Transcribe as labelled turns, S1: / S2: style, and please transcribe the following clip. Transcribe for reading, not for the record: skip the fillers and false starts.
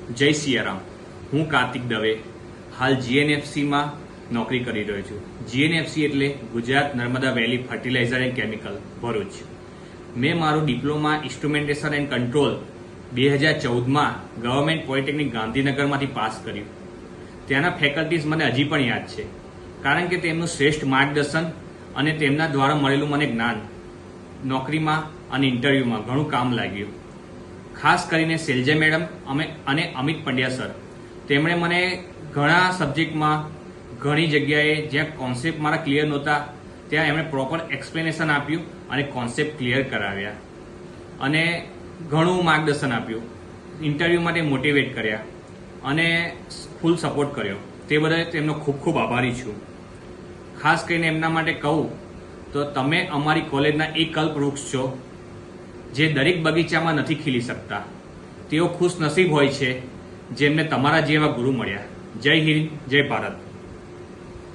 S1: જય સિયારામ. હું કાર્તિક દવે હાલ જીએનએફસીમાં નોકરી કરી રહ્યો છું. જીએનએફસી એટલે Gujarat Narmada valley fertilizer and chemical, Bharuch. મેં મારું ડિપ્લોમા ઇન્સ્ટ્રુમેન્ટેશન એન્ડ કંટ્રોલ 2014માં ગવર્મેન્ટ પોલિટેકનિક ગાંધીનગરમાંથી પાસ કર્યું. ત્યાંના ફેકલ્ટીઝ મને હજી પણ યાદ છે, કારણ કે તેમનું શ્રેષ્ઠ માર્ગદર્શન અને તેમના દ્વારા મળેલું મને જ્ઞાન નોકરીમાં અને ઇન્ટરવ્યુમાં ઘણું કામ લાગ્યું. ખાસ કરીને શૈલજા મેડમ અને અમિત પંડ્યા સર, તેમણે મને ઘણા સબ્જેક્ટમાં ઘણી જગ્યાએ જ્યાં કોન્સેપ્ટ મારા ક્લિયર નહોતા ત્યાં એમણે પ્રોપર એક્સપ્લેનેશન આપ્યું અને કોન્સેપ્ટ ક્લિયર કરાવ્યા અને ઘણું માર્ગદર્શન આપ્યું. ઇન્ટરવ્યુ માટે મોટિવેટ કર્યા અને ફૂલ સપોર્ટ કર્યો. તે બદલ તેમનો ખૂબ ખૂબ આભારી છું. ખાસ કરીને એમના માટે કહું તો તમે અમારી કોલેજના એક કલ્પવૃક્ષ છો જે દરેક બગીચામાં નથી ખીલી શકતા. તેઓ ખુશ નસીબ હોય છે જેમને તમારા જેવા ગુરુ મળ્યા. જય હિન્દ, જય ભારત.